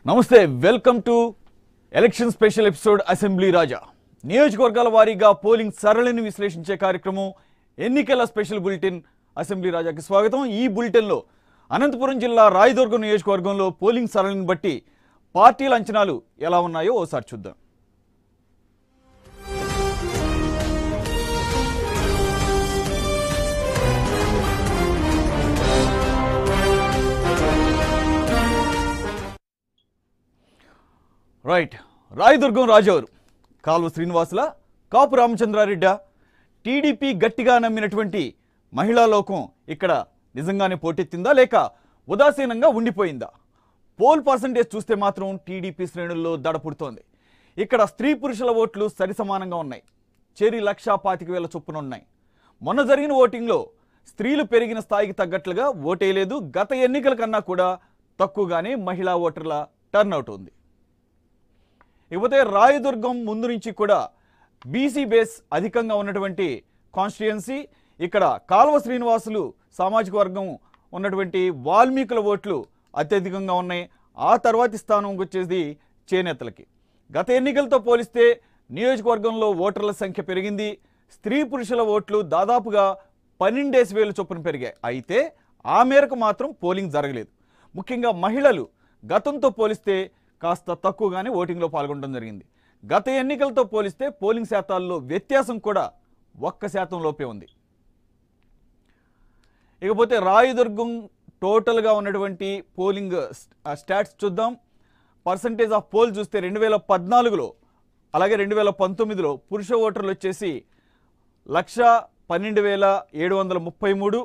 నమస్తే welcome to election special episode assembly రాజా నియోజకవర్గాల వారీగా పోలింగ్ సరళిని విశ్లేషించే కార్యక్రమం ఎన్నికల స్పెషల్ బులెటిన్ అసెంబ్లీ రాజాకి స్వాగతం। ఈ బులెటిన్లో అనంతపురం జిల్లా రాయదుర్గం నియోజకవర్గంలో పోలింగ్ సరళిని బట్టి పార్టీల అంచనాలు ఎలా ఉన్నాయో ఓసారి చూద్దాం। రైట్, రాయదుర్గం రాజవరు కాల్వ శ్రీనివాసుల కాపు రామచంద్రారెడ్డి టీడీపీ గట్టిగా నమ్మినటువంటి మహిళా లోకం ఇక్కడ నిజంగానే పోటెత్తిందా లేక ఉదాసీనంగా ఉండిపోయిందా? పోల్ పర్సంటేజ్ చూస్తే మాత్రం టీడీపీ శ్రేణుల్లో దడపుడుతోంది। ఇక్కడ స్త్రీ పురుషుల ఓట్లు సరిసమానంగా ఉన్నాయి, చేరి 1,25,000 చొప్పున ఉన్నాయి। మొన్న జరిగిన ఓటింగ్లో స్త్రీలు పెరిగిన స్థాయికి తగ్గట్లుగా ఓటేయలేదు। గత ఎన్నికల కన్నా కూడా తక్కువగానే మహిళా ఓటర్ల టర్నౌట్ ఉంది। ఇకపోతే రాయదుర్గం ముందు నుంచి కూడా బీసీ బేస్ అధికంగా ఉన్నటువంటి కాన్స్టిట్యుయెన్సీ। ఇక్కడ కాల్వ శ్రీనివాసులు సామాజిక వర్గం ఉన్నటువంటి వాల్మీకుల ఓట్లు అత్యధికంగా ఉన్నాయి। ఆ తర్వాతి స్థానం వచ్చేది చేనేతలకి। గత ఎన్నికలతో పోలిస్తే నియోజకవర్గంలో ఓటర్ల సంఖ్య పెరిగింది। స్త్రీ పురుషుల ఓట్లు దాదాపుగా 12,000 చొప్పున పెరిగాయి। అయితే ఆ మేరకు మాత్రం పోలింగ్ జరగలేదు। ముఖ్యంగా మహిళలు గతంతో పోలిస్తే కాస్త తక్కువగానే ఓటింగ్లో పాల్గొనడం జరిగింది। గత ఎన్నికలతో పోలిస్తే పోలింగ్ శాతాల్లో వ్యత్యాసం కూడా 1% లోపే ఉంది। ఇకపోతే రాయదుర్గం టోటల్గా ఉన్నటువంటి పోలింగ్ స్టాట్స్ చూద్దాం। పర్సంటేజ్ ఆఫ్ పోల్ చూస్తే 2014లో అలాగే 2019లో పురుష ఓటర్లు వచ్చేసి 1,12,733,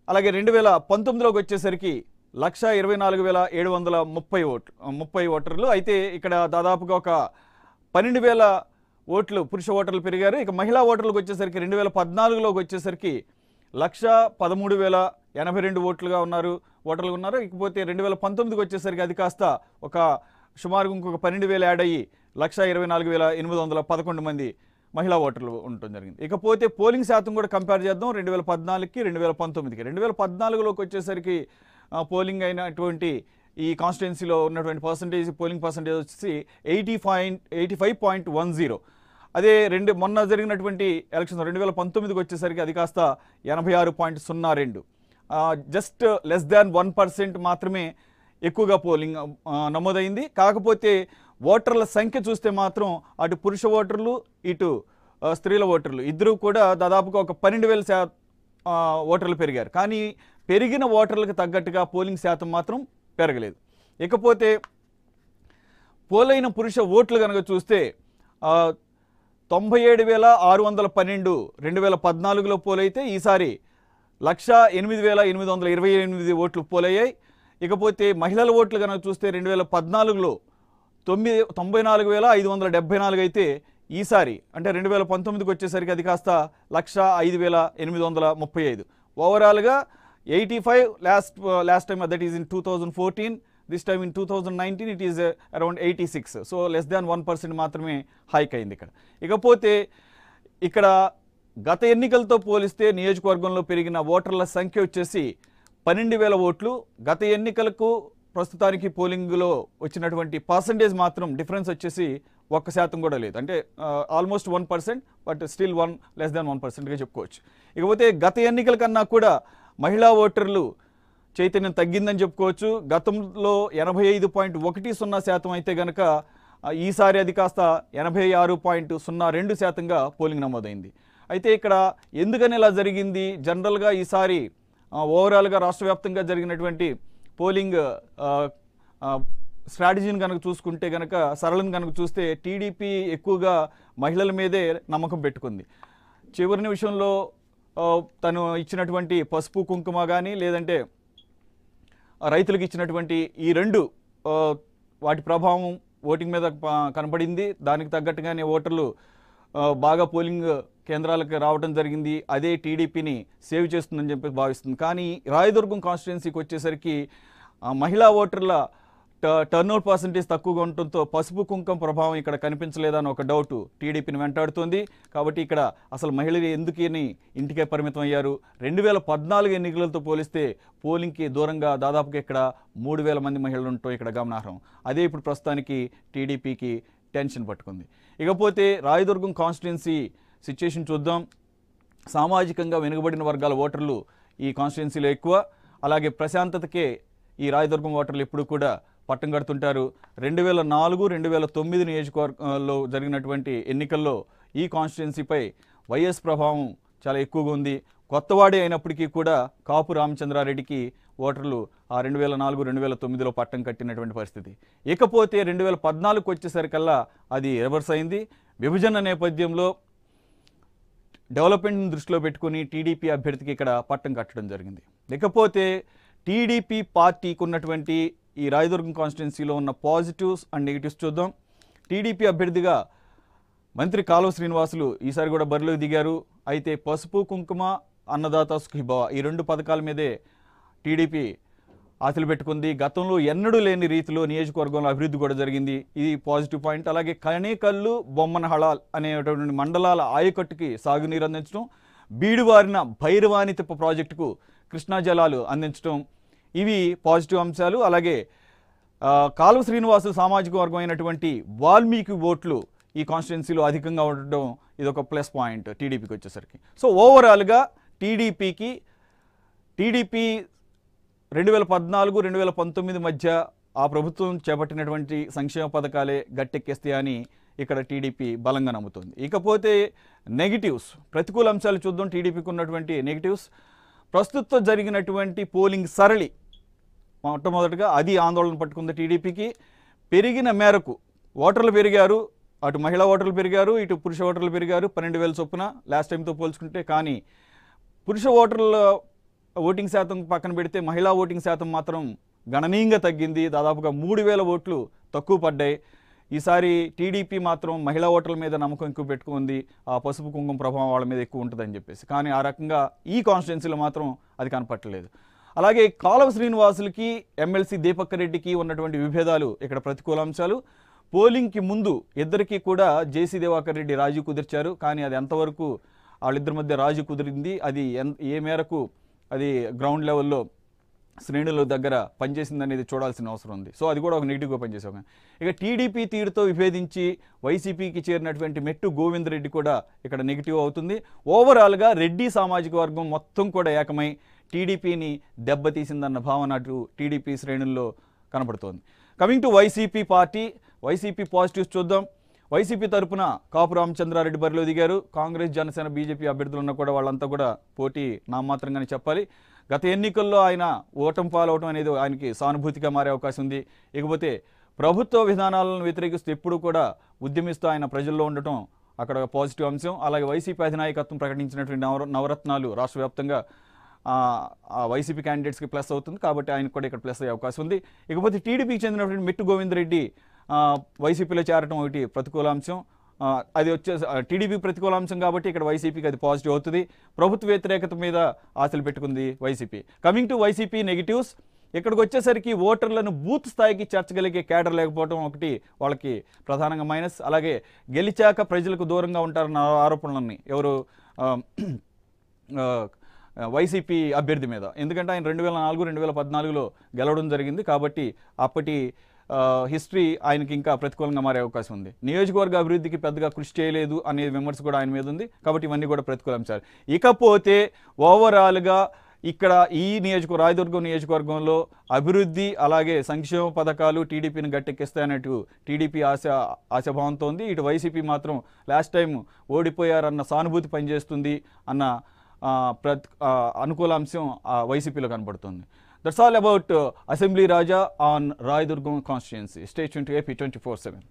అలాగే 2019లోకి వచ్చేసరికి 1,24,730 ఓటర్లు। అయితే ఇక్కడ దాదాపుగా ఒక 12,000 ఓట్లు పురుష ఓటర్లు పెరిగారు। ఇక మహిళా ఓటర్లకు వచ్చేసరికి 2014లోకి వచ్చేసరికి 1,13,082 ఓటర్లు ఉన్నారు। ఇకపోతే 2019కి వచ్చేసరికి అది కాస్త ఒక సుమారుగా ఇంకొక 12,000 యాడ్ అయ్యి 1,24,811 మంది మహిళా ఓటర్లు ఉండటం జరిగింది। ఇకపోతే పోలింగ్ శాతం కూడా కంపేర్ చేద్దాం 2014కి 2019కి। 2014లోకి వచ్చేసరికి పోలింగ్ అయినటువంటి ఈ కాన్స్టిట్యుయెన్సీలో ఉన్నటువంటి పోలింగ్ పర్సంటేజ్ వచ్చేసి 85.10। అదే మొన్న జరిగినటువంటి ఎలక్షన్ 2019కి వచ్చేసరికి అది కాస్త 86.02, జస్ట్ లెస్ దాన్ 1% మాత్రమే ఎక్కువగా పోలింగ్ నమోదైంది। కాకపోతే ఓటర్ల సంఖ్య చూస్తే మాత్రం అటు పురుష ఓటర్లు ఇటు స్త్రీల ఓటర్లు ఇద్దరు కూడా దాదాపుగా ఒక 12,000 ఓటర్లు పెరిగారు। కానీ పెరిగిన ఓటర్లకు తగ్గట్టుగా పోలింగ్ శాతం మాత్రం పెరగలేదు। ఇకపోతే పోలైన పురుష ఓట్లు కనుక చూస్తే 97,612 2014లో పోలైతే ఈసారి 1,08,828 ఓట్లు పోలయ్యాయి। ఇకపోతే మహిళల ఓట్లు కనుక చూస్తే 2014లో 94,574 అయితే ఈసారి అంటే 2019కి వచ్చేసరికి అది కాస్త 105,835। ఓవరాల్గా 85 last time, that is in 2014, this time in 2019 it is around 86, so less than 1% మాత్రమే హైక్ అయింది ఇక్కడ। ఇకపోతే ఇక్కడ గత ఎన్నికలతో పోలిస్తే నియోజకవర్గంలో పెరిగిన ఓటర్ల సంఖ్య వచ్చేసి 12,000 ఓట్లు। గత ఎన్నికలకు ప్రస్తుతానికి పోలింగ్లో వచ్చినటువంటి పర్సంటేజ్ మాత్రం డిఫరెన్స్ వచ్చేసి 1% కూడా లేదు, అంటే almost 1%, but still less than 1%గా చెప్పుకోవచ్చు। ఇకపోతే గత ఎన్నికల కన్నా కూడా మహిళా ఓటర్లు చైతన్యం తగ్గిందని చెప్పుకోవచ్చు। గతంలో 85.10% అయితే కనుక ఈసారి అది కాస్త 86.02%గా పోలింగ్ నమోదైంది। అయితే ఇక్కడ ఎందుకని ఇలా జరిగింది? జనరల్గా ఈసారి ఓవరాల్గా రాష్ట్ర వ్యాప్తంగా జరిగినటువంటి పోలింగ్ స్ట్రాటజీని కనుక చూసుకుంటే కనుక సరళని కనుక చూస్తే టీడీపీ ఎక్కువగా మహిళల మీదే నమ్మకం పెట్టుకుంది। చివరి నిమిషంలో తను ఇచ్చినటువంటి పసుపు కుంకుమ కానీ లేదంటే రైతులకు ఇచ్చినటువంటి ఈ రెండు వాటి ప్రభావం ఓటింగ్ మీద కనపడింది। దానికి తగ్గట్టుగానే ఓటర్లు బాగా పోలింగ్ కేంద్రాలకు రావడం జరిగింది। అదే టీడీపీని సేవ్ చేస్తుందని చెప్పి భావిస్తుంది। కానీ రాయదుర్గం కాన్స్టిట్యుయెన్సీకి వచ్చేసరికి మహిళా ఓటర్ల టర్నోవర్ పర్సంటేజ్ తక్కువగా ఉండటంతో పసుపు కుంకం ప్రభావం ఇక్కడ కనిపించలేదని ఒక డౌట్ టీడీపీని వెంటాడుతోంది. కాబట్టి ఇక్కడ అసలు మహిళలు ఎందుకని ఇంటికే పరిమితం అయ్యారు? 2014 ఎన్నికలతో పోలిస్తే పోలింగ్కి దూరంగా దాదాపుగా ఇక్కడ 3000 మంది మహిళలు ఉండటం ఇక్కడ గమనార్హం. అదే ఇప్పుడు ప్రస్తుతానికి టీడీపీకి టెన్షన్ పట్టుకుంది. ఇకపోతే రాయదుర్గం కాన్స్టిట్యున్సీ సిచ్యుయేషన్ చూద్దాం. సామాజికంగా వెనుకబడిన వర్గాల ఓటర్లు ఈ కాన్స్టిట్యున్సీలో ఎక్కువ. అలాగే ప్రశాంతతకే ఈ రాయదుర్గం ఓటర్లు ఎప్పుడు కూడా పట్టం కడుతుంటారు. 2004, 2009 నియోజకవర్గంలో జరిగినటువంటి ఎన్నికల్లో ఈ కాన్స్టిట్యున్సీపై వైఎస్ ప్రభావం చాలా ఎక్కువగా ఉంది. కొత్తవాడే అయినప్పటికీ కూడా కాపు రామచంద్రారెడ్డికి ఓటర్లు ఆ 2004, 2009లో పట్టం కట్టినటువంటి పరిస్థితి. ఇకపోతే 2014కు వచ్చేసరికల్లా అది రివర్స్ అయింది. విభజన నేపథ్యంలో డెవలప్మెంట్ని దృష్టిలో పెట్టుకుని టీడీపీ అభ్యర్థికి ఇక్కడ పట్టం కట్టడం జరిగింది. ఇకపోతే టీడీపీ పార్టీకి ఉన్నటువంటి ఈ రాయదుర్గం కాన్స్టిట్యున్సీలో ఉన్న పాజిటివ్స్ అండ్ నెగిటివ్స్ చూద్దాం. టీడీపీ అభ్యర్థిగా మంత్రి కాలువ శ్రీనివాసులు ఈసారి కూడా బరిలోకి దిగారు. అయితే పసుపు కుంకుమ, అన్నదాత సుఖీభవ ఈ 2 పథకాల మీదే టీడీపీ ఆశలు పెట్టుకుంది. గతంలో ఎన్నడూ లేని రీతిలో నియోజకవర్గంలో అభివృద్ధి కూడా జరిగింది. ఇది పాజిటివ్ పాయింట్. అలాగే కణేకల్లు, బొమ్మనహళాల్ అనేటువంటి మండలాల ఆయకట్టుకి సాగునీరు అందించడం, బీడువారిన భైరవాని తిప్ప ప్రాజెక్టుకు కృష్ణా జలాలు అందించడం, ఇవి పాజిటివ్ అంశాలు. అలాగే కాలువ శ్రీనివాసు సామాజిక వర్గం అయినటువంటి వాల్మీకి ఓట్లు ఈ కాన్స్టిట్యున్సీలో అధికంగా ఉండడం ఇదొక ప్లస్ పాయింట్ టీడీపీకి వచ్చేసరికి. సో ఓవరాల్గా టీడీపీ 2014, 2019 మధ్య ఆ ప్రభుత్వం చేపట్టినటువంటి సంక్షేమ పథకాలే గట్టెక్కేస్తాయని ఇక్కడ టీడీపీ బలంగా నమ్ముతుంది. ఇకపోతే నెగిటివ్స్, ప్రతికూల అంశాలు చూద్దాం. టీడీపీకి ఉన్నటువంటి నెగిటివ్స్, ప్రస్తుతం జరిగినటువంటి పోలింగ్ సరళి మొట్టమొదటిగా అది ఆందోళన పట్టుకుంది టీడీపీకి. పెరిగిన మేరకు ఓటర్లు పెరిగారు, అటు మహిళా ఓటర్లు పెరిగారు, ఇటు పురుష ఓటర్లు పెరిగారు 12,000 చొప్పున లాస్ట్ టైంతో పోల్చుకుంటే. కానీ పురుష ఓటర్ల ఓటింగ్ శాతం పక్కన పెడితే మహిళా ఓటింగ్ శాతం మాత్రం గణనీయంగా తగ్గింది. దాదాపుగా 3,000 ఓట్లు తక్కువ పడ్డాయి. ఈసారి టీడీపీ మాత్రం మహిళా ఓటర్ల మీద నమ్మకం ఎక్కువ పెట్టుకుంది. ఆ పసుపు కుంకుమ ప్రభావం వాళ్ళ మీద ఎక్కువ ఉంటుందని చెప్పేసి. కానీ ఆ రకంగా ఈ కాన్స్టిట్యున్సీలో మాత్రం అది కనపట్టలేదు. అలాగే కాలువ శ్రీనివాసులకి, ఎమ్మెల్సీ దీపక్ రెడ్డికి ఉన్నటువంటి విభేదాలు ఇక్కడ ప్రతికూల అంశాలు. పోలింగ్కి ముందు ఇద్దరికీ కూడా జేసీ దివాకర్ రెడ్డి రాజీ కుదిర్చారు. కానీ అది ఎంతవరకు వాళ్ళిద్దరి మధ్య రాజీ కుదిరింది, అది ఏ మేరకు అది గ్రౌండ్ లెవెల్లో శ్రేణుల దగ్గర పనిచేసింది అనేది చూడాల్సిన అవసరం ఉంది. సో అది కూడా ఒక నెగిటివ్గా పనిచేసాం. ఇక టీడీపీ తీరుతో విభేదించి వైసీపీకి చేరినటువంటి మెట్టు గోవింద్ రెడ్డి కూడా ఇక్కడ నెగిటివ్ అవుతుంది. ఓవరాల్గా రెడ్డి సామాజిక వర్గం మొత్తం కూడా ఏకమై టీడీపీని దెబ్బతీసిందన్న భావన అటు టీడీపీ శ్రేణుల్లో కనబడుతోంది. Coming to YCP party, YCP positives చూద్దాం. వైసీపీ తరపున కాపు రామచంద్రారెడ్డి బరిలో దిగారు. కాంగ్రెస్, జనసేన, బీజేపీ అభ్యర్థులు ఉన్న కూడా వాళ్ళంతా కూడా పోటీ నామమాత్రంగానే చెప్పాలి. గత ఎన్నికల్లో ఆయన ఓటమి పాలవటం అనేది ఆయనకి సానుభూతిగా మారే అవకాశం ఉంది. ఇకపోతే ప్రభుత్వ విధానాలను వ్యతిరేకిస్తూ ఎప్పుడు కూడా ఉద్యమిస్తూ ఆయన ప్రజల్లో ఉండటం అక్కడ పాజిటివ్ అంశం. అలాగే వైసీపీ అధినాయకత్వం ప్రకటించినటువంటి నవరత్నాలు రాష్ట్ర వ్యాప్తంగా వైసీపీ క్యాండిడేట్స్కి ప్లస్ అవుతుంది. కాబట్టి ఆయనకు కూడా ఇక్కడ ప్లస్ అయ్యే అవకాశం ఉంది. ఇకపోతే టీడీపీకి చెందినటువంటి మెట్టు గోవింద్ రెడ్డి వైసీపీలో చేరటం ఒకటి ప్రతికూల అంశం. అది వచ్చేసి టీడీపీ ప్రతికూల అంశం కాబట్టి ఇక్కడ వైసీపీకి అది పాజిటివ్ అవుతుంది. ప్రభుత్వ వ్యతిరేకత మీద ఆశలు పెట్టుకుంది YCP. Coming to YCP negatives, ఇక్కడికి వచ్చేసరికి ఓటర్లను బూత్ స్థాయికి చేర్చగలిగే కేడర్ లేకపోవడం ఒకటి వాళ్ళకి ప్రధానంగా మైనస్. అలాగే గెలిచాక ప్రజలకు దూరంగా ఉంటారన్న ఆరోపణలన్నీ ఎవరు వైసీపీ అభ్యర్థి మీద. ఎందుకంటే ఆయన 2004, 2014లో గెలవడం జరిగింది. కాబట్టి అప్పటి హిస్టరీ ఆయనకి ఇంకా ప్రతికూలంగా మారే అవకాశం ఉంది. నియోజకవర్గ అభివృద్ధికి పెద్దగా కృషి చేయలేదు అనే విమర్శ కూడా ఆయన మీద ఉంది. కాబట్టి ఇవన్నీ కూడా ప్రతికూల అంశాలు. ఇకపోతే ఓవరాల్గా ఇక్కడ ఈ రాయదుర్గం నియోజకవర్గంలో అభివృద్ధి అలాగే సంక్షేమ పథకాలు టీడీపీని గట్టెక్కిస్తాయన్నట్టు టీడీపీ ఆశాభావంతో ఉంది. ఇటు వైసీపీ మాత్రం లాస్ట్ టైం ఓడిపోయారన్న సానుభూతి పనిచేస్తుంది అన్న అనుకూల అంశం వైసీపీలో కనబడుతుంది. That's all about Assembly Raja on Raidurgam constituency. Stay tuned to AP 24/7.